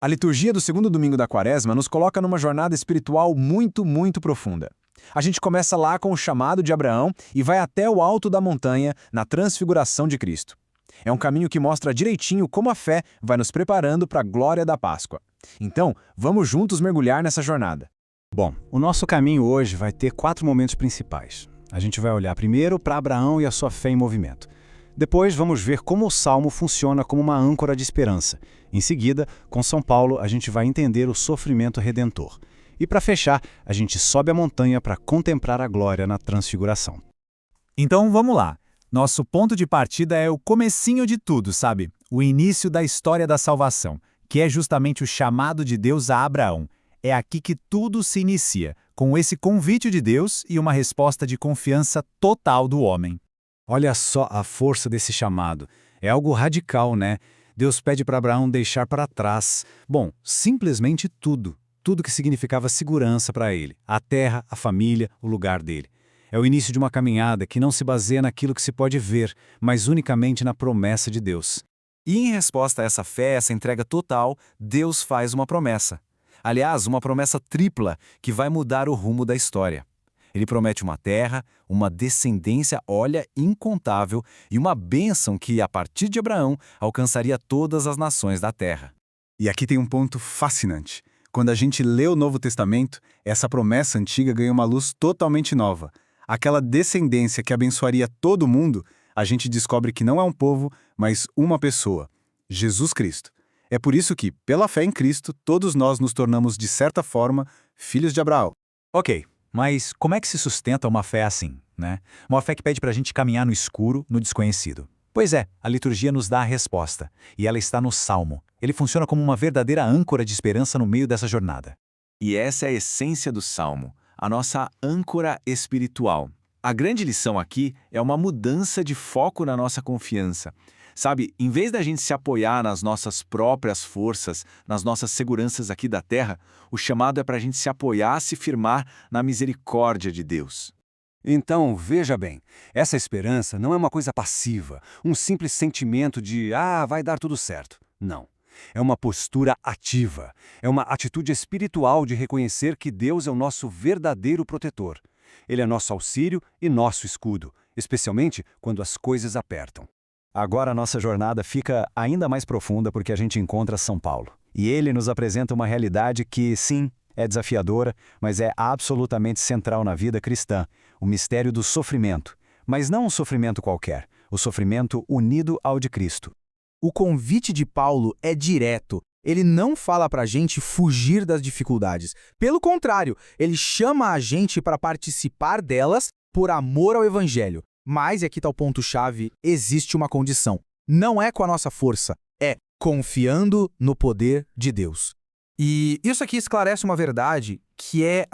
A liturgia do segundo domingo da Quaresma nos coloca numa jornada espiritual muito profunda. A gente começa lá com o chamado de Abraão e vai até o alto da montanha, na transfiguração de Cristo. É um caminho que mostra direitinho como a fé vai nos preparando para a glória da Páscoa. Então, vamos juntos mergulhar nessa jornada. Bom, o nosso caminho hoje vai ter 4 momentos principais. A gente vai olhar primeiro para Abraão e a sua fé em movimento. Depois vamos ver como o Salmo funciona como uma âncora de esperança. Em seguida, com São Paulo, a gente vai entender o sofrimento redentor. E para fechar, a gente sobe a montanha para contemplar a glória na transfiguração. Então vamos lá. Nosso ponto de partida é o comecinho de tudo, sabe? O início da história da salvação, que é justamente o chamado de Deus a Abraão. É aqui que tudo se inicia, com esse convite de Deus e uma resposta de confiança total do homem. Olha só a força desse chamado. É algo radical, né? Deus pede para Abraão deixar para trás, simplesmente tudo. Tudo que significava segurança para ele. A terra, a família, o lugar dele. É o início de uma caminhada que não se baseia naquilo que se pode ver, mas unicamente na promessa de Deus. E em resposta a essa fé, essa entrega total, Deus faz uma promessa. Aliás, uma promessa tripla que vai mudar o rumo da história. Ele promete uma terra, uma descendência, incontável, e uma bênção que, a partir de Abraão, alcançaria todas as nações da terra. E aqui tem um ponto fascinante. Quando a gente lê o Novo Testamento, essa promessa antiga ganha uma luz totalmente nova. Aquela descendência que abençoaria todo mundo, a gente descobre que não é um povo, mas uma pessoa, Jesus Cristo. É por isso que, pela fé em Cristo, todos nós nos tornamos, de certa forma, filhos de Abraão. Ok, mas como é que se sustenta uma fé assim, né? Uma fé que pede para a gente caminhar no escuro, no desconhecido. Pois é, a liturgia nos dá a resposta, e ela está no Salmo. Ele funciona como uma verdadeira âncora de esperança no meio dessa jornada. E essa é a essência do Salmo, a nossa âncora espiritual. A grande lição aqui é uma mudança de foco na nossa confiança. Sabe, em vez da gente se apoiar nas nossas próprias forças, nas nossas seguranças aqui da terra, o chamado é para a gente se apoiar, se firmar na misericórdia de Deus. Então, veja bem, essa esperança não é uma coisa passiva, um simples sentimento de vai dar tudo certo. Não. É uma postura ativa, é uma atitude espiritual de reconhecer que Deus é o nosso verdadeiro protetor. Ele é nosso auxílio e nosso escudo, especialmente quando as coisas apertam. Agora a nossa jornada fica ainda mais profunda porque a gente encontra São Paulo. E ele nos apresenta uma realidade que, sim, é desafiadora, mas é absolutamente central na vida cristã, o mistério do sofrimento. Mas não um sofrimento qualquer, o sofrimento unido ao de Cristo. O convite de Paulo é direto. Ele não fala para a gente fugir das dificuldades. Pelo contrário, ele chama a gente para participar delas por amor ao Evangelho. Mas, e aqui está o ponto-chave, existe uma condição. Não é com a nossa força, é confiando no poder de Deus. E isso aqui esclarece uma verdade que é,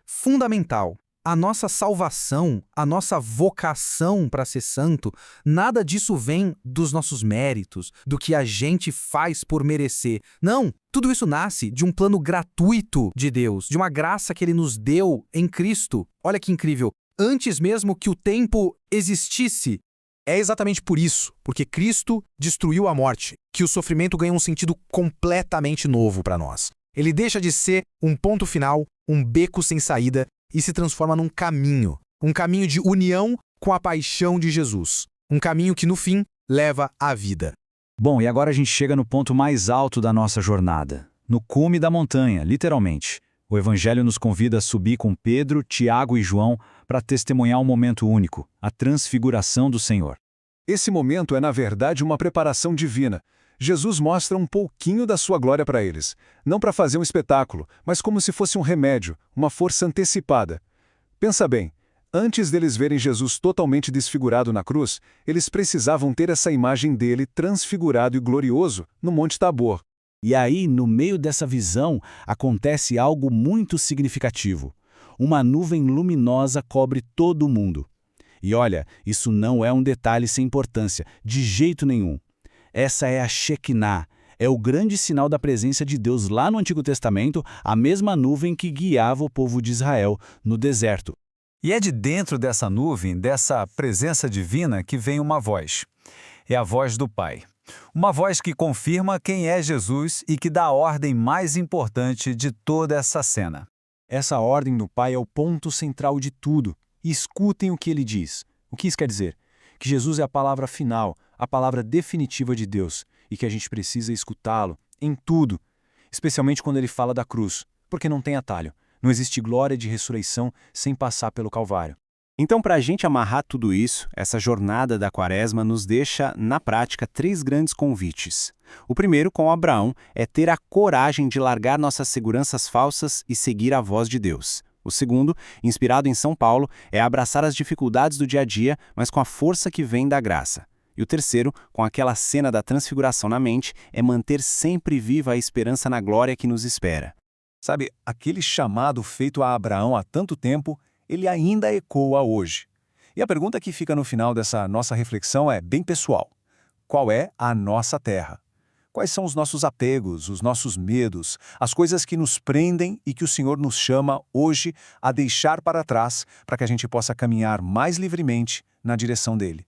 fundamental. A nossa salvação, a nossa vocação para ser santo, nada disso vem dos nossos méritos, do que a gente faz por merecer. Não, tudo isso nasce de um plano gratuito de Deus, de uma graça que Ele nos deu em Cristo. Olha que incrível. Antes mesmo que o tempo existisse. É exatamente por isso, porque Cristo destruiu a morte, que o sofrimento ganha um sentido completamente novo para nós. Ele deixa de ser um ponto final, um beco sem saída, e se transforma num caminho. Um caminho de união com a paixão de Jesus. Um caminho que, no fim, leva à vida. Bom, e agora a gente chega no ponto mais alto da nossa jornada. No cume da montanha, literalmente. O Evangelho nos convida a subir com Pedro, Tiago e João para testemunhar um momento único, a transfiguração do Senhor. Esse momento é, na verdade, uma preparação divina. Jesus mostra um pouquinho da sua glória para eles. Não para fazer um espetáculo, mas como se fosse um remédio, uma força antecipada. Pensa bem, antes deles verem Jesus totalmente desfigurado na cruz, eles precisavam ter essa imagem dele transfigurado e glorioso no Monte Tabor. E aí, no meio dessa visão, acontece algo muito significativo. Uma nuvem luminosa cobre todo o mundo. E olha, isso não é um detalhe sem importância, de jeito nenhum. Essa é a Shekinah, é o grande sinal da presença de Deus lá no Antigo Testamento, a mesma nuvem que guiava o povo de Israel no deserto. E é de dentro dessa nuvem, dessa presença divina, que vem uma voz. É a voz do Pai. Uma voz que confirma quem é Jesus e que dá a ordem mais importante de toda essa cena. Essa ordem do Pai é o ponto central de tudo. E escutem o que ele diz. O que isso quer dizer? Que Jesus é a palavra final, a palavra definitiva de Deus, e que a gente precisa escutá-lo em tudo, especialmente quando ele fala da cruz, porque não tem atalho. Não existe glória de ressurreição sem passar pelo Calvário. Então, para a gente amarrar tudo isso, essa jornada da Quaresma nos deixa, na prática, 3 grandes convites. O primeiro, com Abraão, é ter a coragem de largar nossas seguranças falsas e seguir a voz de Deus. O segundo, inspirado em São Paulo, é abraçar as dificuldades do dia a dia, mas com a força que vem da graça. E o terceiro, com aquela cena da transfiguração na mente, é manter sempre viva a esperança na glória que nos espera. Sabe, aquele chamado feito a Abraão há tanto tempo, ele ainda ecoa hoje. E a pergunta que fica no final dessa nossa reflexão é bem pessoal. Qual é a nossa terra? Quais são os nossos apegos, os nossos medos, as coisas que nos prendem e que o Senhor nos chama hoje a deixar para trás para que a gente possa caminhar mais livremente na direção dele?